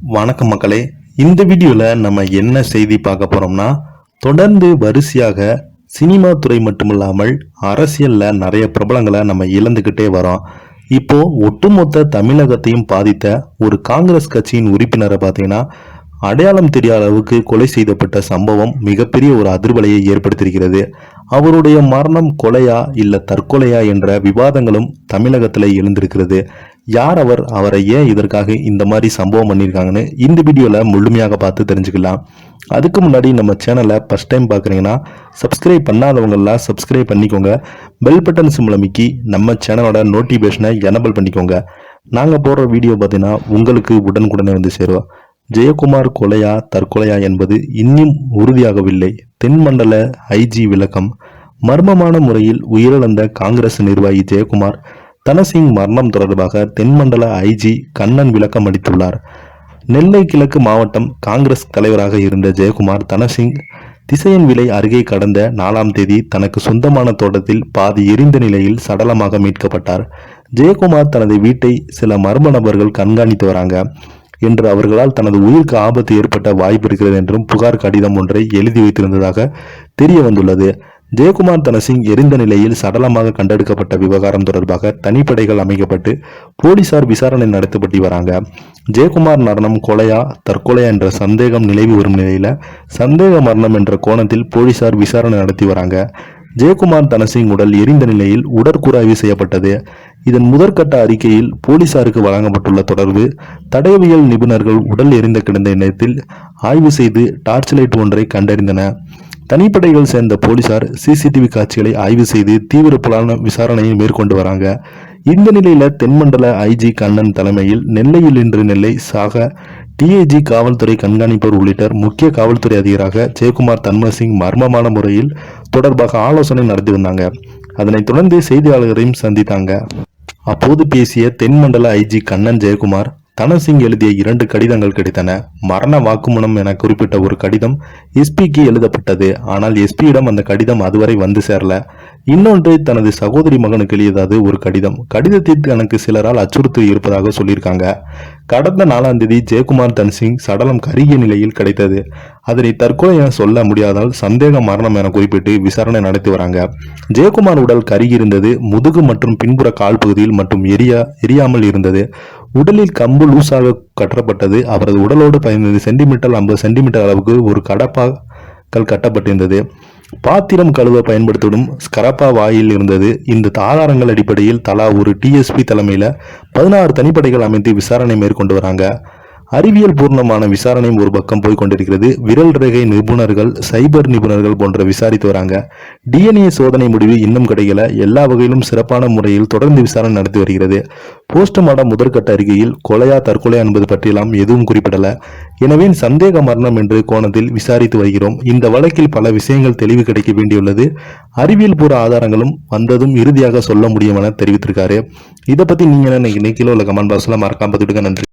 வணக்கம் மக்களே. இந்த வீடியோவில் நம்ம என்ன செய்தி பார்க்க போகிறோம்னா, தொடர்ந்து வரிசையாக சினிமா துறை மட்டுமில்லாமல் அரசியலில் நிறைய பிரபலங்களை நம்ம இழந்துக்கிட்டே வரோம். இப்போ ஒட்டுமொத்த தமிழகத்தையும் பாதித்த ஒரு காங்கிரஸ் கட்சியின் உறுப்பினரை பார்த்தீங்கன்னா, அடையாளம் தெரியாத அளவுக்கு கொலை செய்யப்பட்ட சம்பவம் மிகப்பெரிய ஒரு அதிர்வலையை ஏற்படுத்தியிருக்கிறது. அவருடைய மரணம் கொலையா இல்ல தற்கொலையா என்ற விவாதங்களும் தமிழகத்தில் எழுந்திருக்கிறது. யார் அவர், அவரை ஏன் இதற்காக இந்த மாதிரி சம்பவம் பண்ணியிருக்காங்கன்னு இந்த வீடியோவில் முழுமையாக பார்த்து தெரிஞ்சுக்கலாம். அதுக்கு முன்னாடி நம்ம சேனலை ஃபர்ஸ்ட் டைம் பார்க்குறீங்கன்னா சப்ஸ்கிரைப் பண்ணாதவங்கெல்லாம் சப்ஸ்கிரைப் பண்ணிக்கோங்க. பெல் பட்டன் சிம்பல் அமைக்கி நம்ம சேனலோட நோட்டிஃபிகேஷனை எனபிள் பண்ணிக்கோங்க. நாங்கள் போடுற வீடியோ பார்த்தீங்கன்னா உங்களுக்கு உடனுக்குடனே வந்து சேருவோம். ஜெயக்குமார் கொலையா தற்கொலையா என்பது இன்னும் உறுதியாகவில்லை. தென்மண்டல ஐஜி விளக்கம். மர்மமான முறையில் உயிரிழந்த காங்கிரஸ் நிர்வாகி ஜெயக்குமார் தனசிங் மரணம் தொடர்பாக தென்மண்டல ஐஜி கண்ணன் விளக்கம் அளித்துள்ளார். நெல்லை கிழக்கு மாவட்டம் காங்கிரஸ் தலைவராக இருந்த ஜெயக்குமார் தனசிங் திசையன்விளை அருகே கடந்த 4ஆம் தேதி தனக்கு சொந்தமான தோட்டத்தில் பாதி எரிந்த நிலையில் சடலமாக மீட்கப்பட்டார். ஜெயக்குமார் தனது வீட்டை சில மர்ம நபர்கள் கண்காணித்து வராங்க என்று அவர்களால் தனது உயிருக்கு ஆபத்து ஏற்பட்ட வாய்ப்பு இருக்கிறது என்றும் புகார் கடிதம் ஒன்றை எழுதி வைத்திருந்ததாக தெரிய வந்துள்ளது. ஜெயக்குமார் தனசிங் எரிந்த நிலையில் சடலமாக கண்டெடுக்கப்பட்ட விவகாரம் தொடர்பாக தனிப்படைகள் அமைக்கப்பட்டு போலீசார் விசாரணை நடத்தப்பட்டு வராங்க. ஜெயக்குமார் மரணம் கொலையா தற்கொலையா என்ற சந்தேகம் நிலவி வரும் நிலையில சந்தேக மரணம் என்ற கோணத்தில் போலீசார் விசாரணை நடத்தி வராங்க. ஜெயக்குமார் தனசிங் உடல் எரிந்த நிலையில் உடற்கூறாய்வு செய்யப்பட்டது. இதன் முதற்கட்ட அறிக்கையில் போலீசாருக்கு வழங்கப்பட்டுள்ள தொடர்பு தடயவியல் நிபுணர்கள் உடல் எரிந்த கிடந்த நேரத்தில் ஆய்வு செய்து டார்ச் லைட் ஒன்றை கண்டறிந்தன. தனிப்படைகள் சேர்ந்த போலீசார் சிசிடிவி காட்சிகளை ஆய்வு செய்து தீவிர புலனாய்வு விசாரணையை மேற்கொண்டு வராங்க. இந்த நிலையில தென்மண்டல ஐஜி கண்ணன் தலைமையில் நெல்லையில் இன்று நெல்லை சாக டிஐஜி காவல்துறை கண்காணிப்பவர் உள்ளிட்ட முக்கிய காவல்துறை அதிகாரியாக ஜெயக்குமார் தன்மசிங் மர்மமான முறையில் தொடர்பாக ஆலோசனை நடத்தி வந்தாங்க. அதனைத் தொடர்ந்து செய்தியாளர்களையும் சந்தித்தாங்க. அப்போது பேசிய தென்மண்டல ஐஜி கண்ணன் ஜெயக்குமார் தனசிங் எழுதிய 2 கடிதங்கள் கிடைத்தன. மரண வாக்குமூலம் என குறிப்பிட்ட ஒரு கடிதம் எஸ்பிக்கு எழுதப்பட்டது. ஆனால் எஸ்பியிடம் அந்த கடிதம் அதுவரை வந்து சேரல. இன்னொன்று தனது சகோதரி மகனுக்கு எழுதியது ஒரு கடிதம். கடிதத்தில் தனக்கு சிலரால் அச்சுறுத்தல் இருப்பதாக சொல்லியிருக்காங்க. கடந்த 4ஆம் தேதி ஜெயக்குமார் தனசிங் சடலம் கருகிய நிலையில் கிடைத்தது. அதனை தற்கொலை என சொல்ல முடியாதால் சந்தேக மரணம் என குறிப்பிட்டு விசாரணை நடத்தி வராங்க. ஜெயக்குமார் உடல் கருகியிருந்தது. முதுகு மற்றும் பின்புற கால் பகுதியில் மற்றும் எரியாமல் இருந்தது. உடலில் கம்பு லூசாக கட்டப்பட்டது. அவரது உடலோடு 15 சென்டிமீட்டர் 50 சென்டிமீட்டர் அளவுக்கு ஒரு கடப்பாக்கள் கட்டப்பட்டிருந்தது. பாத்திரம் கழுவ பயன்படுத்தும் ஸ்கரப்பா வாயில் இருந்தது. இந்த ஆதாரங்கள் அடிப்படையில் தலா ஒரு டிஎஸ்பி தலைமையில 16 தனிப்படைகள் அமைத்து விசாரணை மேற்கொண்டு வராங்க. அறிவியல் பூர்ணமான விசாரணையும் ஒரு பக்கம் போய்கொண்டிருக்கிறது. விரல் ரேகை நிபுணர்கள், சைபர் நிபுணர்கள் போன்ற விசாரித்து வராங்க. டிஎன்ஏ சோதனை முடிவு இன்னும் கிடைக்கல. எல்லா வகையிலும் சிறப்பான முறையில் தொடர்ந்து விசாரணை நடத்தி வருகிறது. போஸ்ட்மார்டம் முதற்கட்ட அறிக்கையில் கொலையா தற்கொலையா என்பது பற்றியெல்லாம் எதுவும் குறிப்பிடல. எனவே சந்தேக மரணம் என்று கோணத்தில் விசாரித்து வருகிறோம். இந்த வழக்கில் பல விஷயங்கள் தெளிவு கிடைக்க வேண்டியுள்ளது. அறிவியல் பூர்வ ஆதாரங்களும் வந்ததும் இறுதியாக சொல்ல முடியும் என தெரிவித்திருக்காரு. இதை பத்தி நீங்க என்ன நினைக்கிறீங்களோ கமெண்ட் பாக்ஸ்ல மறக்காம பார்த்துட்டு நன்றி.